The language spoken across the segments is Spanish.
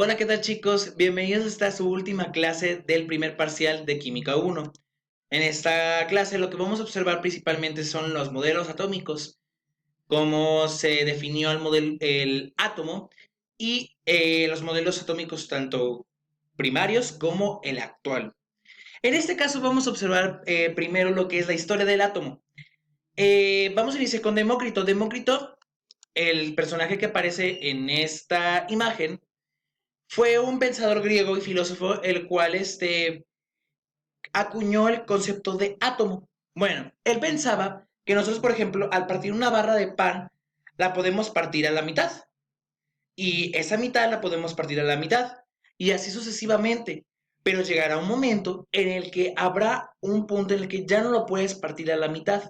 Hola, ¿qué tal chicos? Bienvenidos a esta su última clase del primer parcial de Química 1. En esta clase lo que vamos a observar principalmente son los modelos atómicos, cómo se definió el átomo y los modelos atómicos tanto primarios como el actual. En este caso vamos a observar primero lo que es la historia del átomo. Vamos a iniciar con Demócrito. Demócrito, el personaje que aparece en esta imagen, fue un pensador griego y filósofo el cual acuñó el concepto de átomo. Bueno, él pensaba que nosotros, por ejemplo, al partir una barra de pan, la podemos partir a la mitad. Y esa mitad la podemos partir a la mitad. Y así sucesivamente. Pero llegará un momento en el que habrá un punto en el que ya no lo puedes partir a la mitad.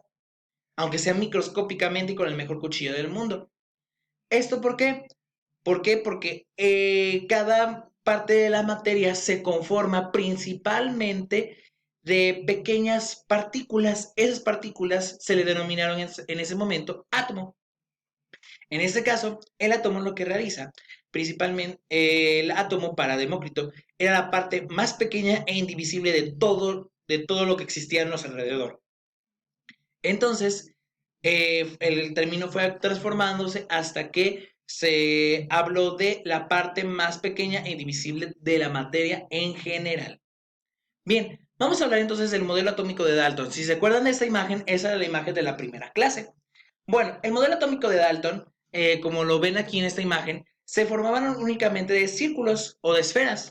Aunque sea microscópicamente y con el mejor cuchillo del mundo. ¿Esto por qué? ¿Por qué? Porque cada parte de la materia se conforma principalmente de pequeñas partículas. Esas partículas se le denominaron en ese momento átomo. En este caso, el átomo lo que realiza, principalmente el átomo para Demócrito, era la parte más pequeña e indivisible de todo lo que existía en los alrededor. Entonces, el término fue transformándose hasta que se habló de la parte más pequeña e indivisible de la materia en general. Bien, vamos a hablar entonces del modelo atómico de Dalton. Si se acuerdan de esta imagen, esa era la imagen de la primera clase. Bueno, el modelo atómico de Dalton, como lo ven aquí en esta imagen, se formaban únicamente de círculos o de esferas.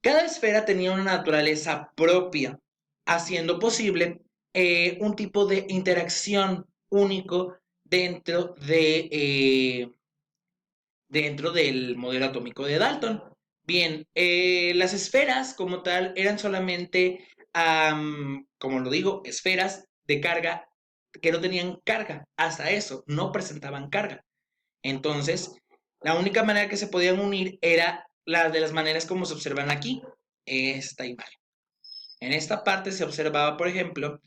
Cada esfera tenía una naturaleza propia, haciendo posible un tipo de interacción único dentro del modelo atómico de Dalton. Bien, las esferas como tal eran solamente, como lo digo, esferas de carga que no tenían carga. Hasta eso, no presentaban carga. Entonces, la única manera que se podían unir era la de las maneras como se observan aquí, esta imagen. En esta parte se observaba, por ejemplo,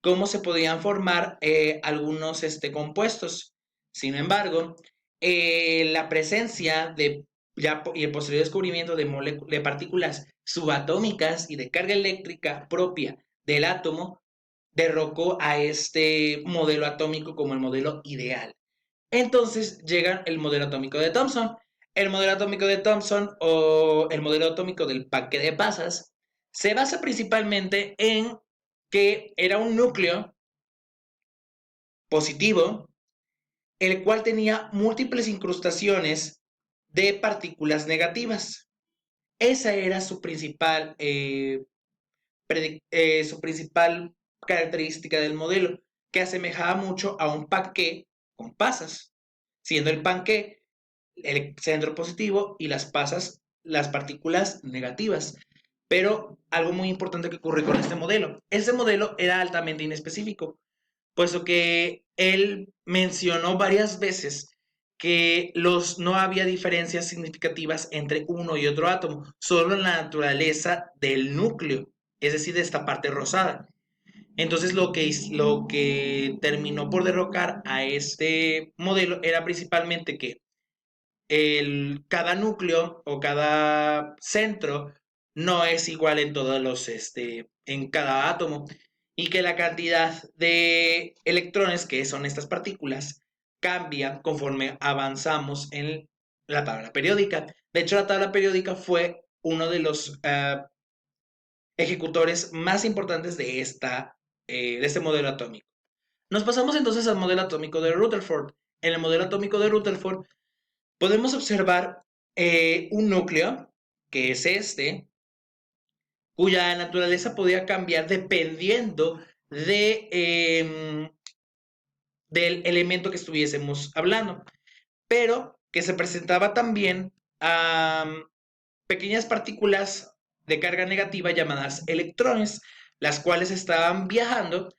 cómo se podían formar algunos compuestos. Sin embargo, la presencia y el posterior descubrimiento de partículas subatómicas y de carga eléctrica propia del átomo derrocó a este modelo atómico como el modelo ideal. Entonces llega el modelo atómico de Thomson. El modelo atómico de Thomson o el modelo atómico del panque de pasas se basa principalmente en que era un núcleo positivo, el cual tenía múltiples incrustaciones de partículas negativas. Esa era su principal característica del modelo, que asemejaba mucho a un panqué con pasas, siendo el panqué el centro positivo y las pasas las partículas negativas. Pero algo muy importante que ocurre con este modelo era altamente inespecífico, puesto que él mencionó varias veces que no había diferencias significativas entre uno y otro átomo, solo en la naturaleza del núcleo, es decir, de esta parte rosada. Entonces lo que terminó por derrocar a este modelo era principalmente que cada núcleo o cada centro no es igual en en cada átomo y que la cantidad de electrones, que son estas partículas, cambia conforme avanzamos en la tabla periódica. De hecho, la tabla periódica fue uno de los ejecutores más importantes de este modelo atómico. Nos pasamos entonces al modelo atómico de Rutherford. En el modelo atómico de Rutherford podemos observar un núcleo, que es cuya naturaleza podía cambiar dependiendo del elemento que estuviésemos hablando, pero que se presentaba también a pequeñas partículas de carga negativa llamadas electrones, las cuales estaban viajando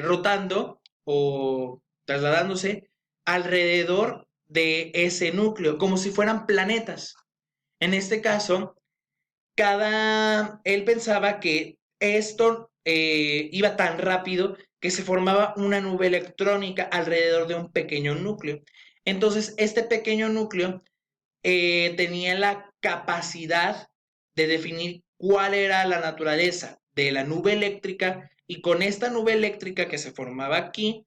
rotando o trasladándose alrededor de ese núcleo, como si fueran planetas. En este caso, él pensaba que esto iba tan rápido que se formaba una nube electrónica alrededor de un pequeño núcleo. Entonces, este pequeño núcleo tenía la capacidad de definir cuál era la naturaleza de la nube eléctrica, y con esta nube eléctrica que se formaba aquí,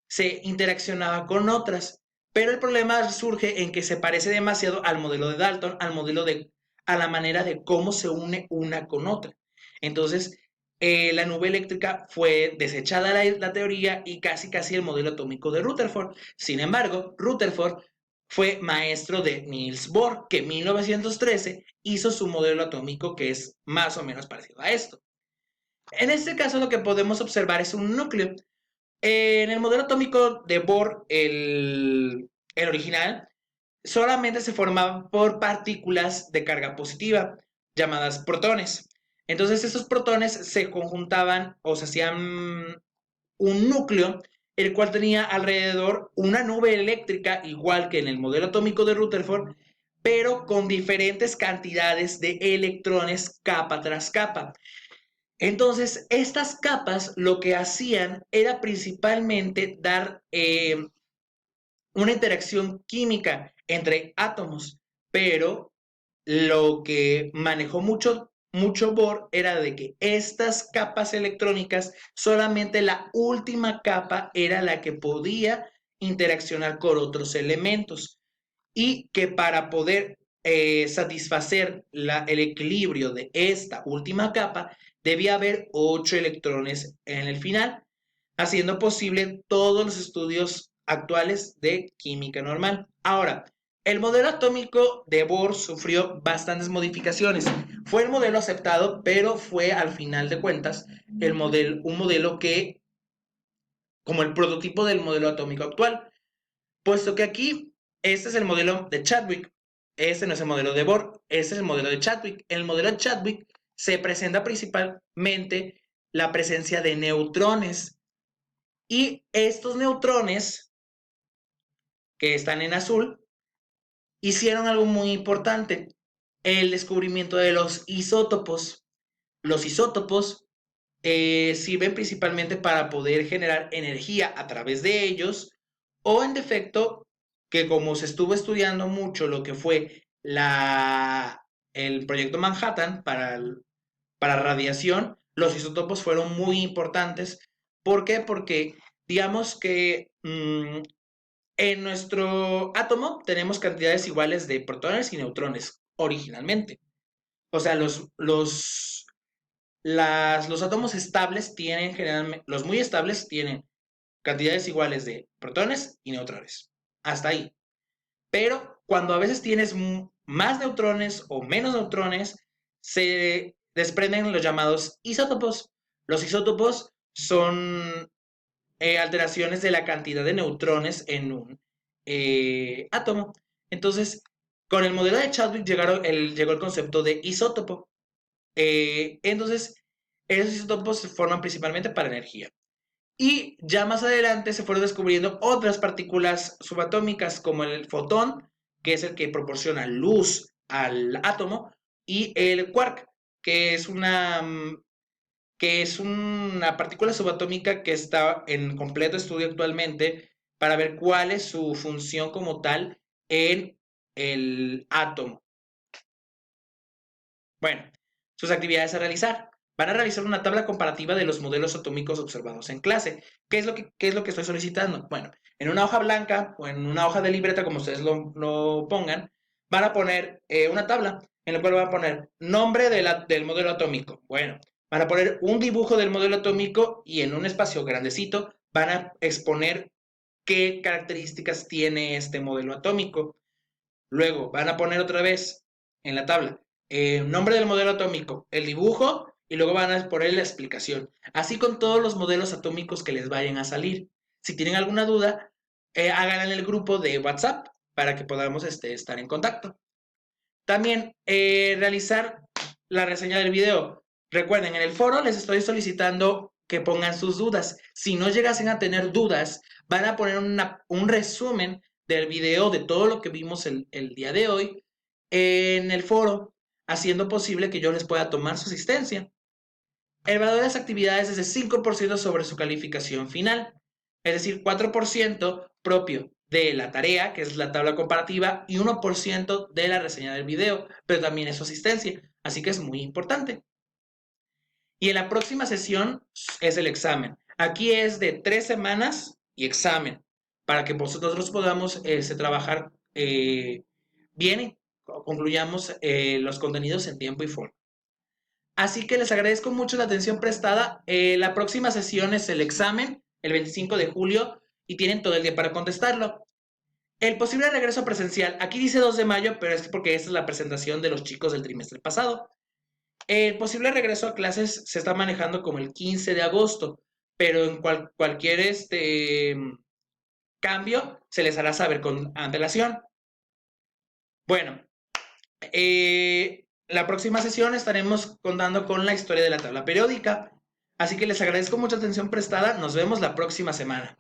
se interaccionaba con otras. Pero el problema surge en que se parece demasiado al modelo de Dalton, a la manera de cómo se une una con otra. Entonces, la nube eléctrica fue desechada la teoría y casi el modelo atómico de Rutherford. Sin embargo, Rutherford fue maestro de Niels Bohr, que en 1913 hizo su modelo atómico, que es más o menos parecido a esto. En este caso, lo que podemos observar es un núcleo. En el modelo atómico de Bohr, el original, solamente se formaba por partículas de carga positiva, llamadas protones. Entonces, esos protones se conjuntaban o se hacían un núcleo, el cual tenía alrededor una nube eléctrica, igual que en el modelo atómico de Rutherford, pero con diferentes cantidades de electrones capa tras capa. Entonces, estas capas lo que hacían era principalmente dar una interacción química entre átomos, pero lo que manejó mucho Bohr era de que estas capas electrónicas, solamente la última capa era la que podía interaccionar con otros elementos, y que para poder satisfacer el equilibrio de esta última capa, debía haber 8 electrones en el final, haciendo posible todos los estudios actuales de química normal. Ahora, el modelo atómico de Bohr sufrió bastantes modificaciones. Fue el modelo aceptado, pero fue al final de cuentas un modelo que, como el prototipo del modelo atómico actual, puesto que aquí, este es el modelo de Chadwick, este no es el modelo de Bohr, este es el modelo de Chadwick. En el modelo de Chadwick se presenta principalmente la presencia de neutrones, y estos neutrones que están en azul hicieron algo muy importante: el descubrimiento de los isótopos. Los isótopos sirven principalmente para poder generar energía a través de ellos, o en defecto, que como se estuvo estudiando mucho lo que fue el proyecto Manhattan para radiación, los isótopos fueron muy importantes. ¿Por qué? Porque digamos que en nuestro átomo tenemos cantidades iguales de protones y neutrones originalmente. O sea, los átomos estables tienen generalmente, los muy estables tienen cantidades iguales de protones y neutrones. Hasta ahí. Pero cuando a veces tienes más neutrones o menos neutrones, se desprenden los llamados isótopos. Los isótopos son alteraciones de la cantidad de neutrones en un átomo. Entonces, con el modelo de Chadwick llegó el concepto de isótopo. Entonces, esos isótopos se forman principalmente para energía. Y ya más adelante se fueron descubriendo otras partículas subatómicas, como el fotón, que es el que proporciona luz al átomo, y el quark, que es una partícula subatómica que está en completo estudio actualmente para ver cuál es su función como tal en el átomo. Bueno, sus actividades a realizar. Van a realizar una tabla comparativa de los modelos atómicos observados en clase. ¿Qué es lo que estoy solicitando? Bueno, en una hoja blanca o en una hoja de libreta, como ustedes lo pongan, van a poner una tabla en la cual van a poner nombre del modelo atómico. Bueno, van a poner un dibujo del modelo atómico, y en un espacio grandecito van a exponer qué características tiene este modelo atómico. Luego van a poner otra vez en la tabla nombre del modelo atómico, el dibujo, y luego van a poner la explicación. Así con todos los modelos atómicos que les vayan a salir. Si tienen alguna duda, háganla en el grupo de WhatsApp para que podamos estar en contacto. También realizar la reseña del video. Recuerden, en el foro les estoy solicitando que pongan sus dudas. Si no llegasen a tener dudas, van a poner un resumen del video de todo lo que vimos el día de hoy en el foro, haciendo posible que yo les pueda tomar su asistencia. El valor de las actividades es de 5% sobre su calificación final, es decir, 4% propio de la tarea, que es la tabla comparativa, y 1% de la reseña del video, pero también es su asistencia, así que es muy importante. Y en la próxima sesión es el examen. Aquí es de 3 semanas y examen, para que nosotros podamos trabajar bien y concluyamos los contenidos en tiempo y forma. Así que les agradezco mucho la atención prestada. La próxima sesión es el examen, el 25 de julio, y tienen todo el día para contestarlo. El posible regreso presencial, aquí dice 2 de mayo, pero es porque esta es la presentación de los chicos del trimestre pasado. El posible regreso a clases se está manejando como el 15 de agosto, pero en cualquier cambio se les hará saber con antelación. Bueno, la próxima sesión estaremos contando con la historia de la tabla periódica, así que les agradezco mucha atención prestada. Nos vemos la próxima semana.